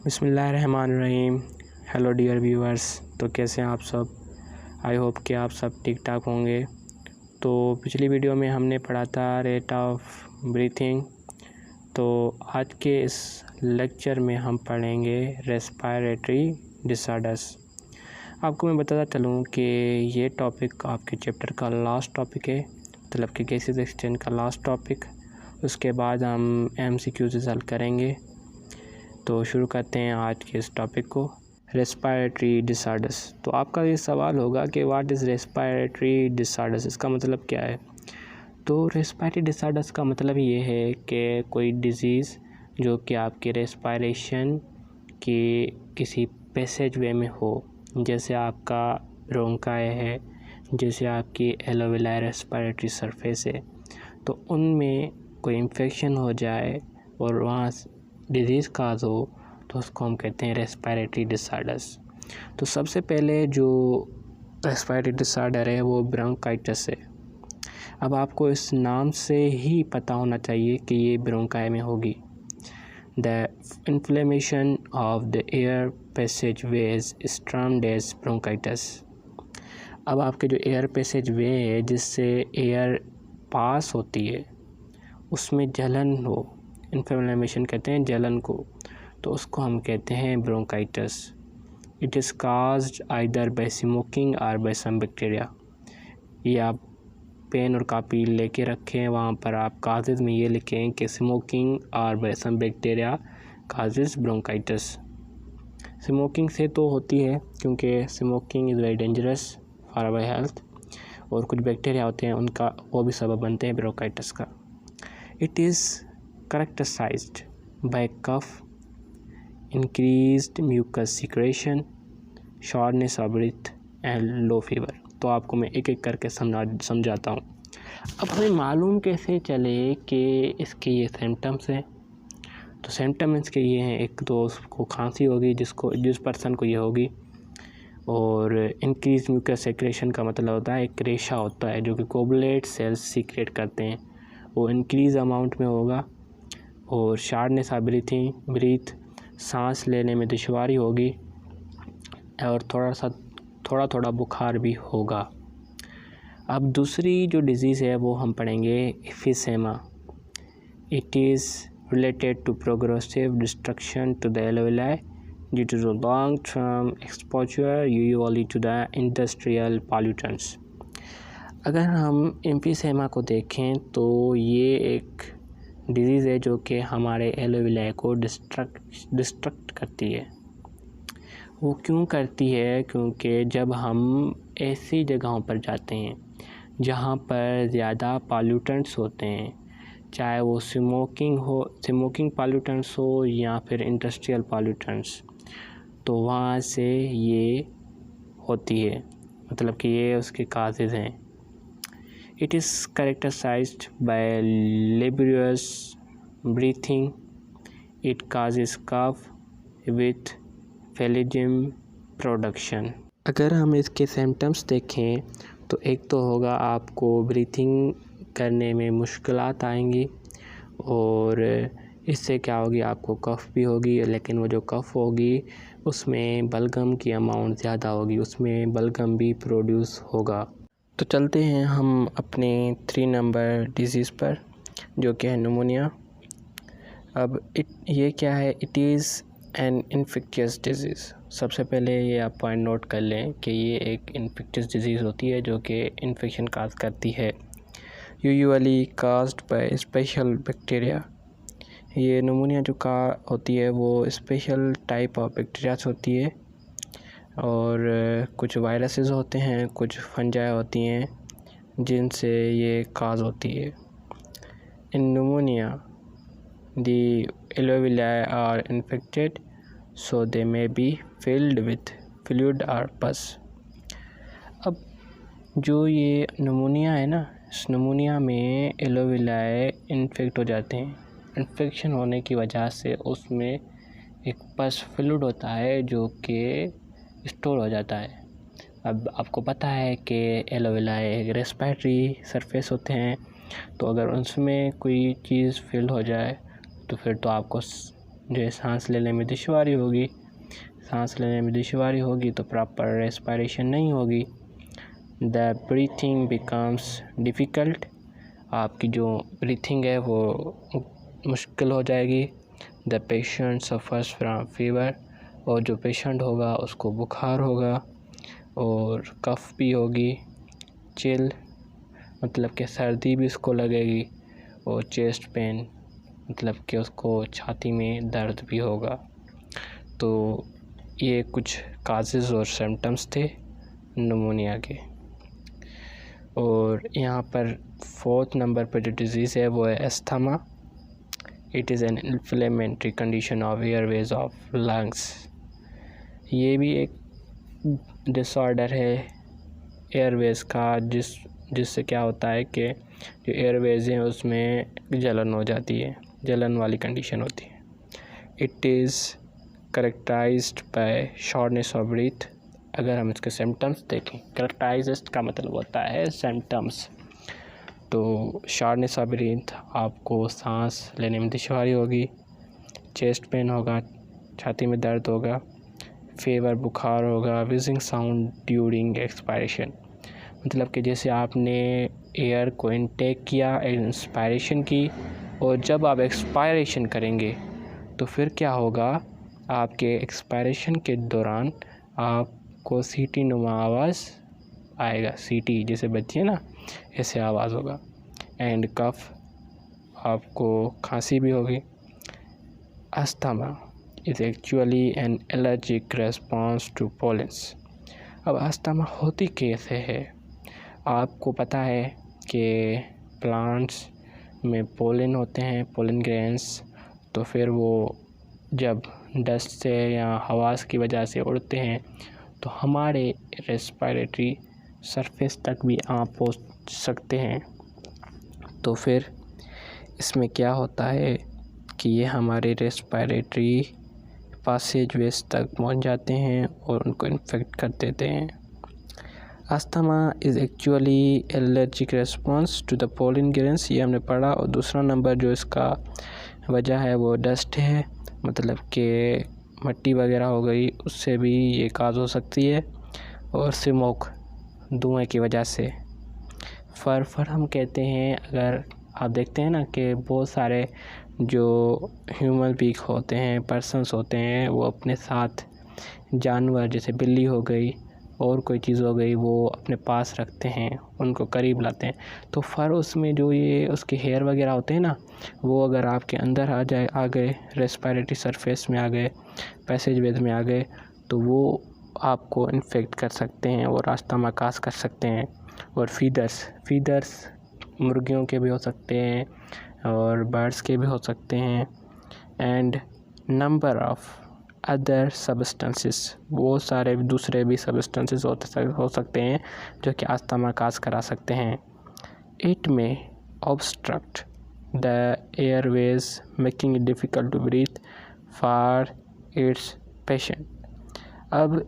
बिस्मिल्लाहिर्रहमानिर्रहीम। Hello dear viewers, तो कैसे हैं आप सब। आई होप कि आप सब ठीक ठाक होंगे। तो पिछली वीडियो में हमने पढ़ा था रेट ऑफ ब्रीथिंग। तो आज के इस लेक्चर में हम पढ़ेंगे रेस्पिरेटरी डिसऑर्डर्स। आपको मैं बताता चलूँ कि ये टॉपिक आपके चैप्टर का लास्ट टॉपिक है, मतलब कि केसेस एक्सचेंज का लास्ट टॉपिक। उसके बाद हम MCQ हल करेंगे। तो शुरू करते हैं आज के इस टॉपिक को, रेस्पिरेटरी डिसऑर्डर्स। तो आपका ये सवाल होगा कि व्हाट इज़ रेस्पिरेटरी डिसऑर्डर्स, इसका मतलब क्या है। तो रेस्पिरेटरी डिसऑर्डर्स का मतलब ये है कि कोई डिजीज़ जो कि आपके रेस्पिरेशन के किसी पैसेज वे में हो, जैसे आपका ब्रोंकाई है, जैसे आपकी एलोवेलार रेस्पिरेटरी सरफेस है, तो उनमें कोई इन्फेक्शन हो जाए और वहाँ डिजीज़ काज हो, तो उसको हम कहते हैं रेस्पिरेटरी डिसऑर्डर्स। तो सबसे पहले जो रेस्पिरेटरी डिसऑर्डर है वो ब्रोंकाइटिस है। अब आपको इस नाम से ही पता होना चाहिए कि ये ब्रोंकाई में होगी। The inflammation of the air passage ways is termed as bronchitis. अब आपके जो एयर पैसेज वे है जिससे एयर पास होती है, उसमें जलन हो, इन्फ्लेमेशन कहते हैं जलन को, तो उसको हम कहते हैं bronchitis. It is caused either by smoking और बाय सम बैक्टीरिया। ये आप पेन और कापी लेके रखें, वहाँ पर आप काजेज़ में ये लिखें कि स्मोकिंग और by some bacteria causes bronchitis. Smoking से तो होती है क्योंकि smoking is very dangerous for our health, और कुछ बैक्टीरिया होते हैं उनका, वो भी सबब बनते हैं ब्रोंकाइटिस का। It is characterized by cough, increased mucus secretion, shortness of breath and low fever। तो आपको मैं एक एक करके समझाता हूँ। अब हमें मालूम कैसे चले कि इसके ये सिम्टम्स हैं। तो सिम्टम्स इसके ये हैं, एक तो उसको खांसी होगी जिस पर्सन को ये होगी, और इंक्रीज म्यूकस सेक्रेशन का मतलब होता है एक रेशा होता है जो कि गोबलेट सेल्स सीक्रेट करते हैं, वो इंक्रीज अमाउंट में होगा। और शार्टनेस ऑफ ब्रीथ, सांस लेने में दुश्वारी होगी, और थोड़ा थोड़ा बुखार भी होगा। अब दूसरी जो डिज़ीज़ है वो हम पढ़ेंगे emphysema. It is related to progressive destruction to the alveoli due to the long term exposure usually to the industrial pollutants. अगर हम एम्फीसेमा को देखें तो ये एक डिज़ीज़ है जो कि हमारे एलोवेलाई को डिस्ट्रक्ट करती है। वो क्यों करती है? क्योंकि जब हम ऐसी जगहों पर जाते हैं जहाँ पर ज़्यादा पॉल्यूटेंट्स होते हैं, चाहे वो स्मोकिंग पॉल्यूटेंट्स हो या फिर इंडस्ट्रियल पॉल्यूटेंट्स, तो वहाँ से ये होती है, मतलब कि ये उसके काजेज़ हैं। It is characterized by laborious breathing. It causes cough with phlegm production. अगर हम इसके सिम्टम्स देखें तो एक तो होगा आपको ब्रीथिंग करने में मुश्किलात आएंगी, और इससे क्या होगी, आपको कफ़ भी होगी, लेकिन वो जो कफ़ होगी उसमें बलगम की अमाउंट ज़्यादा होगी, उसमें बलगम भी प्रोड्यूस होगा। तो चलते हैं हम अपने 3 नंबर डिज़ीज़ पर, जो कि है निमोनिया। अब ये क्या है? It is an infectious disease. सबसे पहले ये आप पॉइंट नोट कर लें कि ये एक इन्फेक्टियस डिज़ीज़ होती है जो कि इन्फेक्शन काज करती है, usually caused by special bacteria. ये निमोनिया जो का होती है वो स्पेशल टाइप ऑफ बैक्टीरिया होती है, और कुछ वायरसेस होते हैं, कुछ फंजाई होती हैं जिनसे ये काज होती है। In pneumonia the alveoli are infected so they may be filled with fluid और पस। अब जो ये निमोनिया है ना, इस निमोनिया में एलोवेलाई इन्फेक्ट हो जाते हैं। इन्फेक्शन होने की वजह से उसमें एक पस फ्लूइड होता है जो कि स्टोर हो जाता है। अब आपको पता है कि एलोवेलाई एक रेस्पिरेटरी सरफेस होते हैं, तो अगर उसमें कोई चीज़ फिल हो जाए तो फिर तो आपको जो है सांस लेने में दुश्वारी होगी। सांस लेने में दुश्वारी होगी तो प्रॉपर रेस्पिरेशन नहीं होगी। द ब्रीथिंग बिकम्स डिफ़िकल्ट, आपकी जो ब्रीथिंग है वो मुश्किल हो जाएगी। The patient suffers from fever, और जो पेशेंट होगा उसको बुखार होगा और कफ भी होगी। चिल मतलब कि सर्दी भी उसको लगेगी, और चेस्ट पेन मतलब कि उसको छाती में दर्द भी होगा। तो ये कुछ काजेज़ और सिम्टम्स थे निमोनिया के। और यहाँ पर 4th नंबर पर जो डिज़ीज़ है वो है asthma. It is an inflammatory condition of Airways of lungs. ये भी एक डिसऑर्डर है एयरवेज का, जिससे क्या होता है कि जो एयरवेज हैं उसमें जलन हो जाती है, जलन वाली कंडीशन होती है। It is characterized by shortness of breath. अगर हम इसके सिम्टम्स देखें, करेक्टराइज्ड का मतलब होता है सिम्टम्स। तो शॉर्टनेस ऑफ ब्रीथ, आपको सांस लेने में दुश्वारी होगी, चेस्ट पेन होगा, छाती में दर्द होगा, फीवर बुखार होगा, विजिंग साउंड ड्यूरिंग एक्सपायरेशन, मतलब कि जैसे आपने एयर को इनटेक किया, इंस्पायरेशन की, और जब आप एक्सपायरेशन करेंगे तो फिर क्या होगा, आपके एक्सपायरेशन के दौरान आपको सीटी नुमा आवाज़ आएगा, सीटी जैसे बजती है ना, ऐसे आवाज़ होगा। एंड कफ, आपको खांसी भी होगी। Asthma is actually an allergic response to pollens. अब अस्थमा होती कैसे है? आपको पता है कि प्लांट्स में पोलन होते हैं, पोलन ग्रेन्स, तो फिर वो जब डस्ट से या हवा की वजह से उड़ते हैं तो हमारे रेस्पिरेटरी सरफेस तक भी आप पहुंच सकते हैं। तो फिर इसमें क्या होता है कि ये हमारे रेस्पिरेटरी पासेजवेज तक पहुंच जाते हैं और उनको इन्फेक्ट कर देते हैं। Asthma is actually allergic response to the pollen grains, ये हमने पढ़ा। और दूसरा नंबर जो इसका वजह है वो डस्ट है, मतलब कि मिट्टी वगैरह हो गई, उससे भी ये काज हो सकती है। और स्मोक, धुएं की वजह से। फर हम कहते हैं, अगर आप देखते हैं ना कि बहुत सारे जो ह्यूमन बीइंग होते हैं, पर्सन्स होते हैं, वो अपने साथ जानवर जैसे बिल्ली हो गई और कोई चीज़ हो गई वो अपने पास रखते हैं, उनको करीब लाते हैं। तो फर उसमें जो ये उसके हेयर वगैरह होते हैं ना, वो अगर आपके अंदर आ गए, रेस्पिरेटरी सरफेस में आ गए, पैसेजवेज में आ गए, तो वो आपको इन्फेक्ट कर सकते हैं और अस्थमा काज कर सकते हैं। और फीदर्स मुर्गियों के भी हो सकते हैं और बर्ड्स के भी हो सकते हैं। And number of other substances, बहुत सारे दूसरे भी सब्सटेंसेस हो सकते हैं जो कि अस्थमा काज करा सकते हैं। It may obstruct the airways making it difficult to breathe for its patient. अब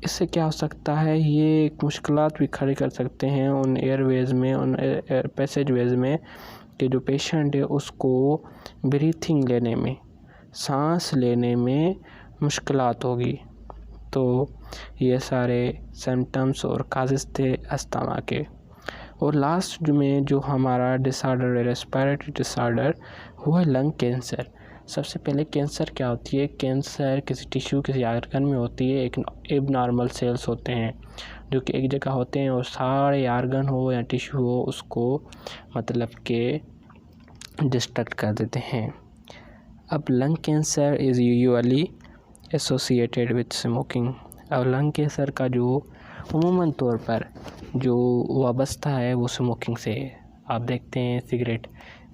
इससे क्या हो सकता है, ये मुश्किलात भी खड़ी कर सकते हैं उन एयरवेज में, उन पैसेजवेज में, कि जो पेशेंट है उसको ब्रीथिंग लेने में, सांस लेने में मुश्किलात होगी। तो ये सारे सिम्टम्स और काजेज़ थे अस्थमा के। और लास्ट में जो हमारा डिसऑर्डर है, रेस्पिरेटरी डिसऑर्डर, वो है लंग कैंसर। सबसे पहले कैंसर क्या होती है? कैंसर किसी टिश्यू, किसी आर्गन में होती है। एक एबनॉर्मल सेल्स होते हैं जो कि एक जगह होते हैं और सारे आर्गन हो या टिश्यू हो उसको मतलब के डिस्ट्रक्ट कर देते हैं। अब lung cancer is usually associated with smoking. अब लंग कैंसर का जो अमूमन तौर पर जो वाबस्ता है वो स्मोकिंग से है। आप देखते हैं सिगरेट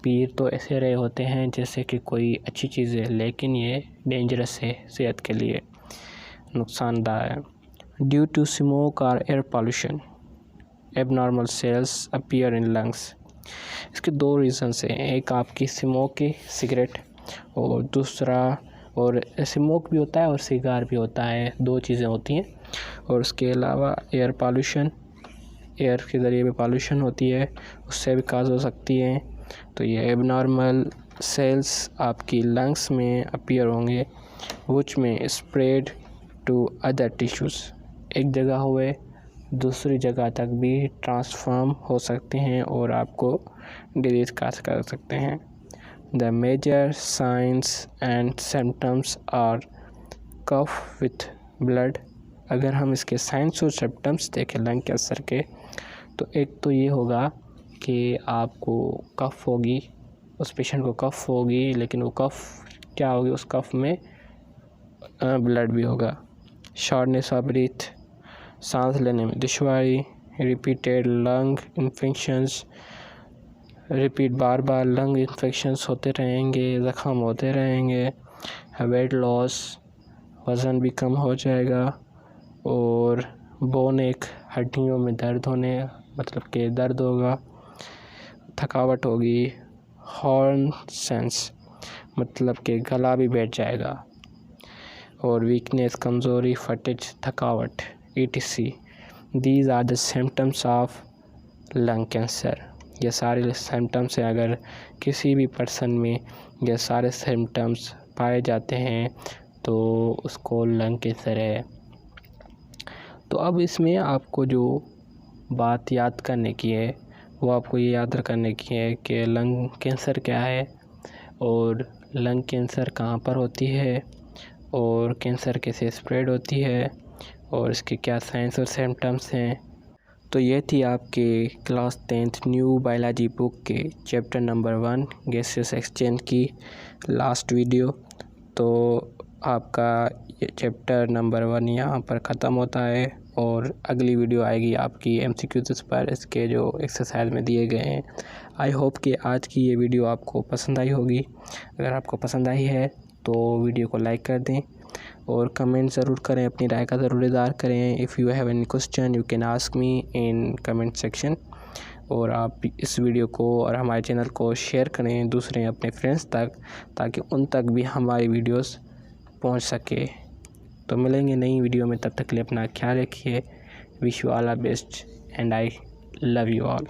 पी तो ऐसे रहे होते हैं जैसे कि कोई अच्छी चीज़ है, लेकिन ये डेंजरस है, सेहत के लिए नुकसानदायक है। ड्यू टू स्मोक और air pollution abnormal cells appear in lungs. इसके दो रीज़न्स हैं, एक आपकी स्मोक की सिगरेट और दूसरा, और स्मोक भी होता है और सिगार भी होता है, दो चीज़ें होती हैं। और उसके अलावा एयर पॉल्यूशन, एयर के ज़रिए भी पॉल्यूशन होती है, उससे भी काज हो सकती है। तो ये एबनॉर्मल सेल्स आपकी लंग्स में अपीयर होंगे विच में स्प्रेड टू अदर टिश्यूज़, एक जगह हुए दूसरी जगह तक भी ट्रांसफॉर्म हो सकते हैं और आपको डिजीज काज कर सकते हैं। The major signs and symptoms are cough with blood. अगर हम इसके साइंस और सिम्टम्स देखें लंग कैंसर के, तो एक तो ये होगा कि आपको कफ होगी, उस पेशेंट को कफ होगी, लेकिन वो कफ क्या होगी, उस कफ में ब्लड भी होगा। शॉर्टनेस ऑफ ब्रीथ, सांस लेने में दुश्वारी, रिपीटेड लंग इन्फेक्शंस, रिपीट बार बार लंग इन्फेक्शंस होते रहेंगे, ज़ख़म होते रहेंगे। वेट लॉस, वज़न भी कम हो जाएगा। और बोन एक, हड्डियों में दर्द होने, मतलब कि दर्द होगा। थकावट होगी। हॉर्न सेंस, मतलब कि गला भी बैठ जाएगा। और वीकनेस, कमज़ोरी, फटेज, थकावट etc. These are the symptoms of lung cancer. ये सारे सिम्टम्स हैं। अगर किसी भी पर्सन में ये सारे सिम्टम्स पाए जाते हैं तो उसको लंग कैंसर है। तो अब इसमें आपको जो बात याद करने की है वो आपको ये याद करने की है कि लंग कैंसर क्या है और लंग कैंसर कहाँ पर होती है और कैंसर कैसे स्प्रेड होती है और इसके क्या साइंस और सिम्टम्स हैं। तो ये थी आपके class 10th new biology book के चैप्टर नंबर 1 गैसियस एक्सचेंज की लास्ट वीडियो। तो आपका ये चैप्टर नंबर 1 यहाँ पर ख़त्म होता है और अगली वीडियो आएगी आपकी MCQs पर, इसके जो एक्सरसाइज में दिए गए हैं। आई होप कि आज की ये वीडियो आपको पसंद आई होगी। अगर आपको पसंद आई है तो वीडियो को लाइक कर दें और कमेंट ज़रूर करें, अपनी राय का ज़रूर इज़हार करें। If you have any question you can ask me in comment section. और आप इस वीडियो को और हमारे चैनल को शेयर करें दूसरे अपने फ्रेंड्स तक, ताकि उन तक भी हमारी वीडियोस पहुंच सके। तो मिलेंगे नई वीडियो में, तब तक के लिए अपना ख्याल रखिए। Wish you all the best and I love you all.